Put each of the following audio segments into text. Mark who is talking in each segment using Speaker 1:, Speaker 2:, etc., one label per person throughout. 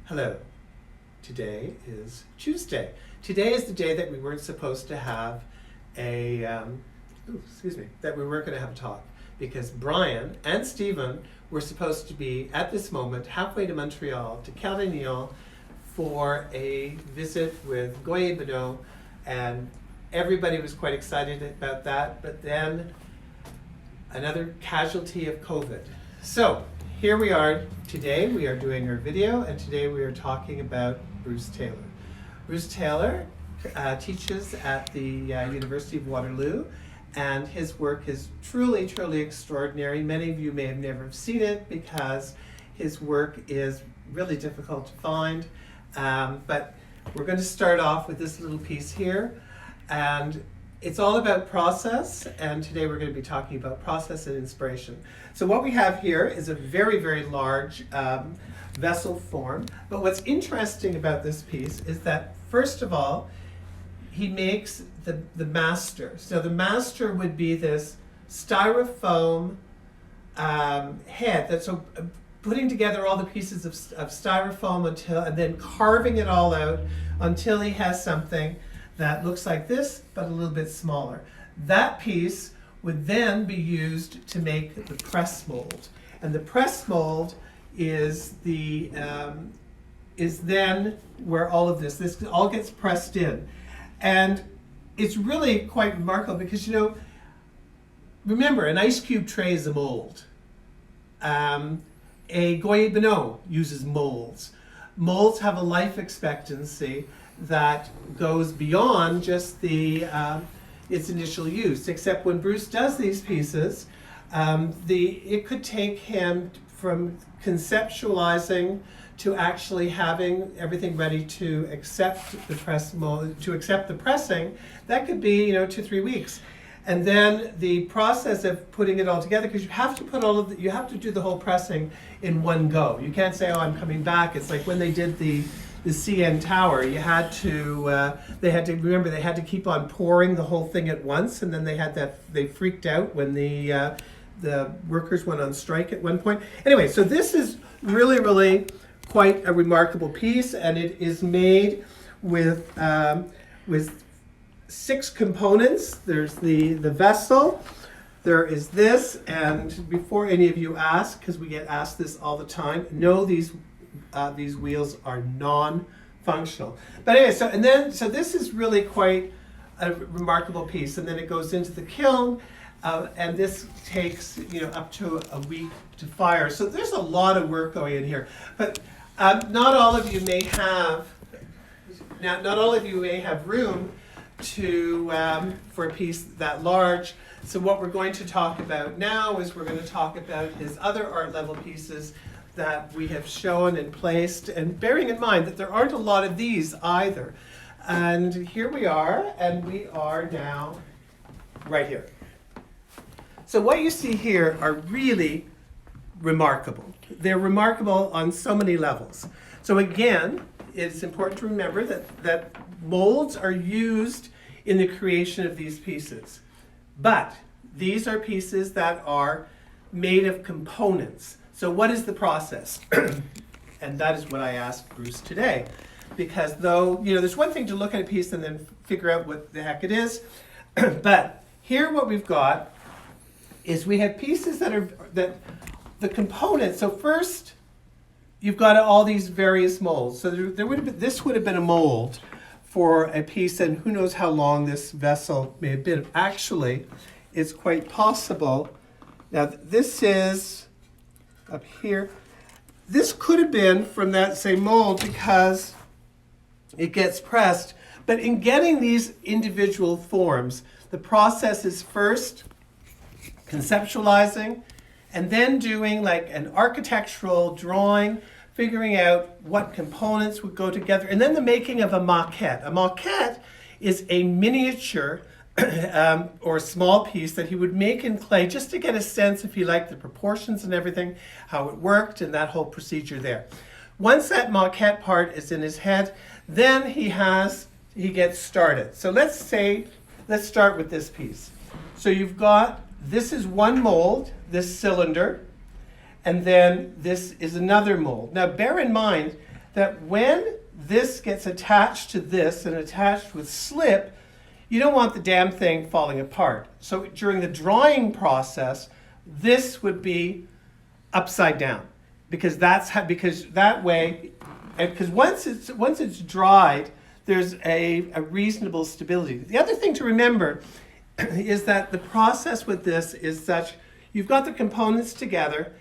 Speaker 1: Hello. Today is Tuesday. Today is the day that we weren't supposed to have that we weren't going to have a talk because Brian and Stephen were supposed to be at this moment halfway to Montreal, to Carignan, for a visit with Goyer Bonneau, and everybody was quite excited about that, but then another casualty of COVID. So here we are today. We are doing our video, and today we are talking about Bruce Taylor. Bruce Taylor teaches at the University of Waterloo, and his work is truly, truly extraordinary. Many of you may have never seen it because his work is really difficult to find, but we're going to start off with this little piece here, and it's all about process, and today we're going to be talking about process and inspiration. So what we have here is a very, very large vessel form, but what's interesting about this piece is that, first of all, he makes the master. So the master would be this styrofoam head, that's so putting together all the pieces of styrofoam and then carving it all out until he has something that looks like this, but a little bit smaller. That piece would then be used to make the press mold. And the press mold is then where all of this all gets pressed in. And it's really quite remarkable because, remember, an ice cube tray is a mold. A Goyer Bonneau uses molds. Molds have a life expectancy that goes beyond just its initial use, except when Bruce does these pieces, it could take him from conceptualizing to actually having everything ready to accept the pressing. That could be 2-3 weeks. And then the process of putting it all together, because you have to you have to do the whole pressing in one go. You can't say, oh, I'm coming back. It's like when they did the CN Tower, they had to keep on pouring the whole thing at once, and then they freaked out when the workers went on strike at one point. Anyway, so this is really, really quite a remarkable piece, and it is made with 6 components. There's the vessel, there is this, and before any of you ask, because we get asked this all the time, no, these wheels are non-functional. But anyway, so this is really quite a remarkable piece, and then it goes into the kiln, and this takes up to a week to fire. So there's a lot of work going in here. But not all of you may have room for a piece that large. So what we're going to talk about now is we're going to talk about his other art level pieces that we have shown and placed, and bearing in mind that there aren't a lot of these either. And here we are, and we are now right here. So what you see here are really remarkable. They're remarkable on so many levels. So again, it's important to remember that molds are used in the creation of these pieces. But these are pieces that are made of components. So what is the process? And that is what I asked Bruce today. Because though, there's one thing to look at a piece and then figure out what the heck it is. But here what we've got is we have pieces that the components. So first, you've got all these various molds. So this would have been a mold for a piece, and who knows how long this vessel may have been. Actually, it's quite possible. Now this is up here. This could have been from that same mold because it gets pressed. But in getting these individual forms, the process is first conceptualizing, and then doing like an architectural drawing, figuring out what components would go together, and then the making of a maquette. A maquette is a miniature or a small piece that he would make in clay just to get a sense, if he liked the proportions and everything, how it worked, and that whole procedure there. Once that maquette part is in his head, then he gets started. So let's start with this piece. So you've got, this is one mold, this cylinder, and then this is another mold. Now bear in mind that when this gets attached to this and attached with slip, you don't want the damn thing falling apart. So during the drying process, this would be upside down, because that way, because once it's dried, there's a reasonable stability. The other thing to remember is that the process with this is such, you've got the components together.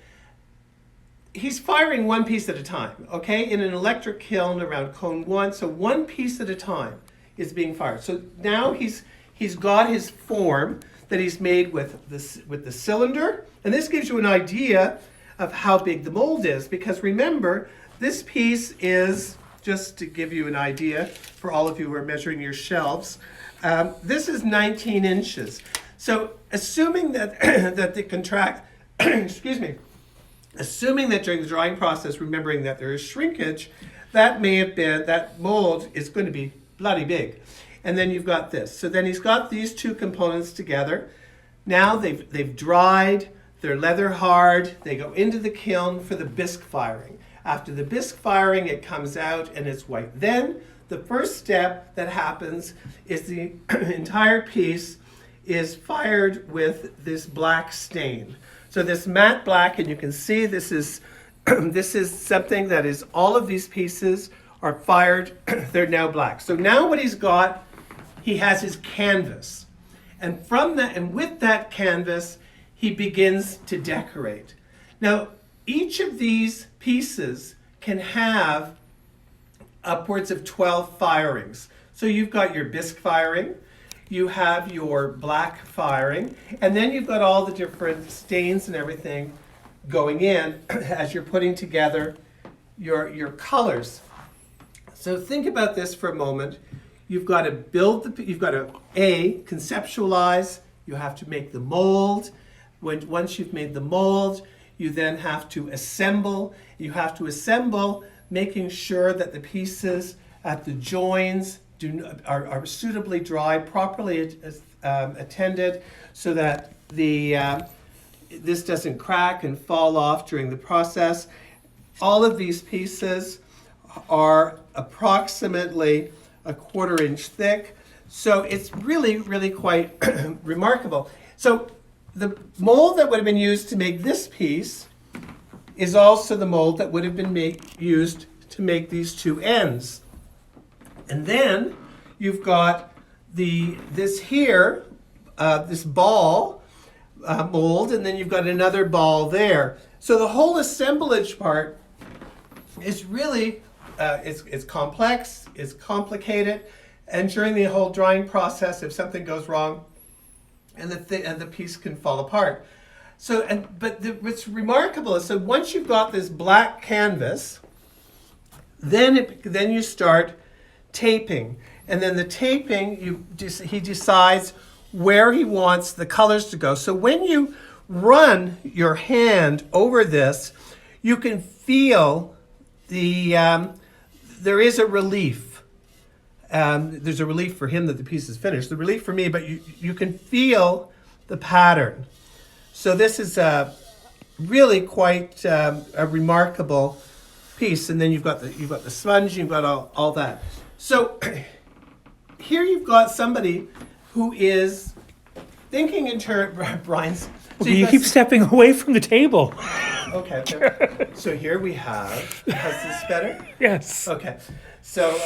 Speaker 1: He's firing one piece at a time, okay? In an electric kiln around cone 1, so one piece at a time is being fired. So now he's got his form that he's made with the cylinder, and this gives you an idea of how big the mold is, because remember, this piece is, just to give you an idea for all of you who are measuring your shelves, this is 19 inches. So assuming that that they contract, excuse me, assuming that during the drying process, remembering that there is shrinkage, that may have been, that mold is going to be bloody big. And then you've got this. So then he's got these two components together. Now they've dried, they're leather hard, they go into the kiln for the bisque firing. After the bisque firing, it comes out and it's white. Then the first step that happens is the entire piece is fired with this black stain. So this matte black, and you can see this is this is something that is, all of these pieces are fired, they're now black. So now what he's got, he has his canvas. And from that, and with that canvas, he begins to decorate. Now, each of these pieces can have upwards of 12 firings. So you've got your bisque firing, you have your black firing, and then you've got all the different stains and everything going in as you're putting together your colors. So think about this for a moment. You've got to build you've got to conceptualize, you have to make the mold. Once you've made the mold, you then have to assemble. You have to assemble, making sure that the pieces at the joins are suitably dried, properly attended, so that this doesn't crack and fall off during the process. All of these pieces are approximately a 1/4 inch thick, so it's really, really quite remarkable. So the mold that would have been used to make this piece is also the mold that would have been used to make these two ends. And then you've got this ball mold, and then you've got another ball there. So the whole assemblage part is really, it's complex, it's complicated, and during the whole drying process, if something goes wrong, and the piece can fall apart. So, what's remarkable is, so once you've got this black canvas, then you start taping, and then the taping, he decides where he wants the colors to go. So when you run your hand over this, you can feel there is a relief. There's a relief for him that the piece is finished. The relief for me, but you can feel the pattern. So this is really quite a remarkable piece. And then you've got the sponge, you've got all that. So here you've got somebody who is thinking in terms, Brian's. So
Speaker 2: you keep stepping away from the table.
Speaker 1: Okay. So here we have. Is this better?
Speaker 2: Yes.
Speaker 1: Okay. So.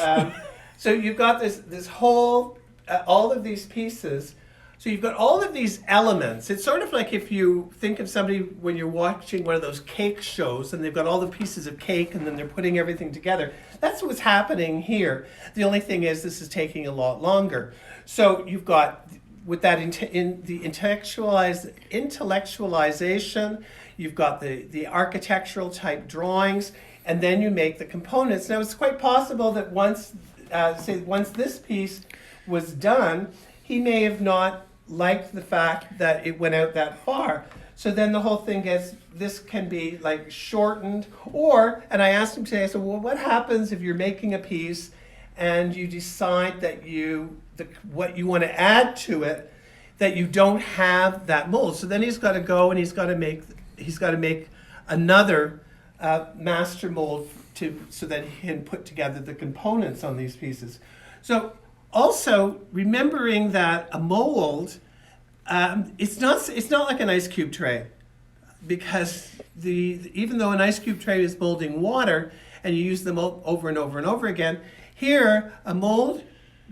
Speaker 1: So you've got this whole, all of these pieces. So you've got all of these elements. It's sort of like if you think of somebody when you're watching one of those cake shows and they've got all the pieces of cake and then they're putting everything together. That's what's happening here. The only thing is this is taking a lot longer. So you've got, with that in the intellectualization, you've got the architectural type drawings, and then you make the components. Now it's quite possible that once this piece was done, he may have not liked the fact that it went out that far. So then the whole thing this can be like shortened, and I asked him today, I said, well, what happens if you're making a piece and you decide that what you want to add to it, that you don't have that mold? So then he's got to go and he's got to make another master mold so that he can put together the components on these pieces. So also remembering that a mold, it's not like an ice cube tray, because even though an ice cube tray is molding water and you use them over and over and over again, here a mold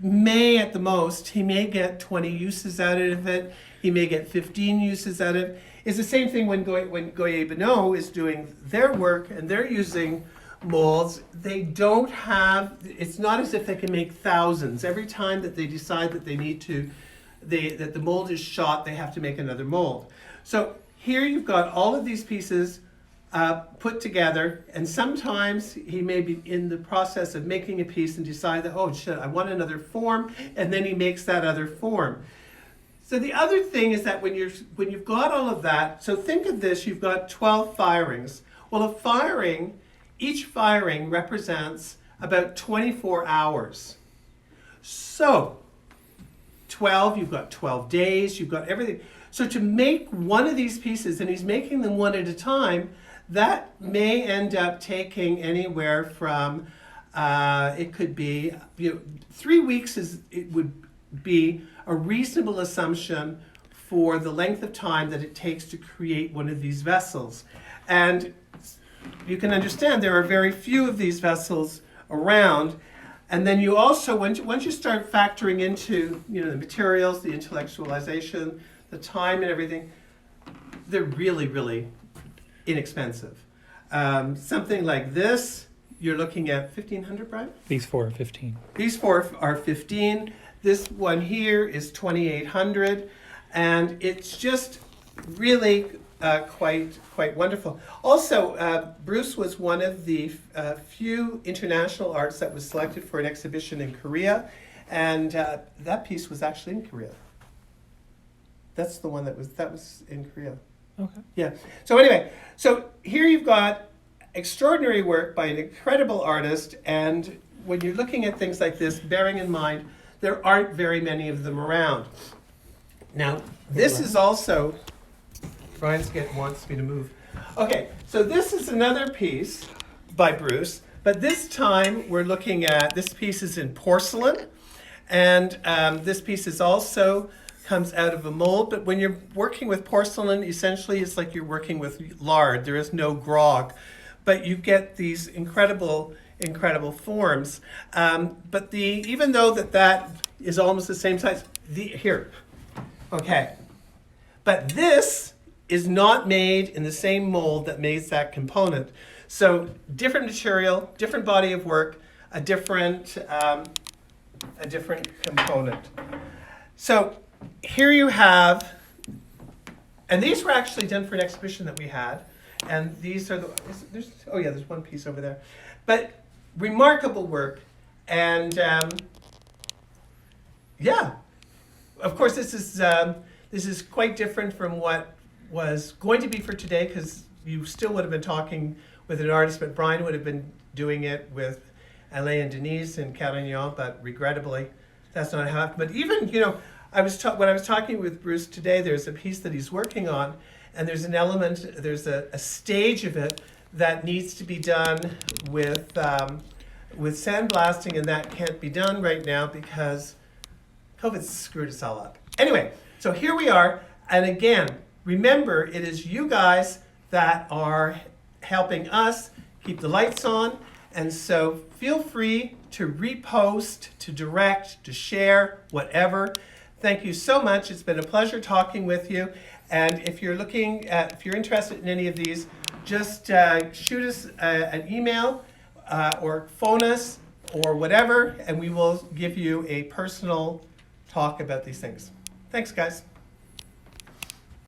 Speaker 1: may at the most, he may get 20 uses out of it, he may get 15 uses out of it. It's the same thing when Goyer Beno is doing their work and they're using molds. They don't have, it's not as if they can make thousands. Every time that they decide that they need to, that the mold is shot, they have to make another mold. So here you've got all of these pieces put together, and sometimes he may be in the process of making a piece and decide that, oh shit, I want another form, and then he makes that other form. So the other thing is that when you've got all of that, so think of this, you've got 12 firings. Well, each firing represents about 24 hours. So 12, you've got 12 days, you've got everything. So to make one of these pieces, and he's making them one at a time, that may end up taking anywhere from, it could be, 3 weeks it would be a reasonable assumption for the length of time that it takes to create one of these vessels. And you can understand there are very few of these vessels around. And then you also, once you start factoring into the materials, the intellectualization, the time and everything, they're really, really inexpensive. Something like this, you're looking at $1,500, Brian?
Speaker 2: These 4 are 15.
Speaker 1: These 4 are 15. This one here is $2,800, and it's just really quite wonderful. Also, Bruce was one of the few international artists that was selected for an exhibition in Korea, and that piece was actually in Korea. That's the one that was in Korea.
Speaker 2: Okay.
Speaker 1: Yeah. So anyway, so here you've got extraordinary work by an incredible artist, and when you're looking at things like this, bearing in mind there aren't very many of them around. Now, this is also, Brian wants me to move. Okay, so this is another piece by Bruce, but this time we're looking at, this piece is in porcelain, and this piece is also comes out of a mold, but when you're working with porcelain, essentially it's like you're working with lard. There is no grog, but you get these incredible forms. But even though that is almost the same size, here, okay. But this is not made in the same mold that makes that component. So different material, different body of work, a different component. So here you have, and these were actually done for an exhibition that we had, and these are there's one piece over there, but remarkable work, and of course this is quite different from what was going to be for today, because you still would have been talking with an artist, but Brian would have been doing it with Alain and Denise in Carignan, but regrettably that's not happening. But even when I was talking with Bruce today, there's a piece that he's working on, and there's an element, there's a stage of it that needs to be done with sandblasting, and that can't be done right now because COVID screwed us all up. Anyway, so here we are, and again, remember, it is you guys that are helping us keep the lights on, and so feel free to repost, to direct, to share, whatever. Thank you so much. It's been a pleasure talking with you. And if you're interested in any of these, just shoot us an email or phone us or whatever, and we will give you a personal talk about these things. Thanks, guys.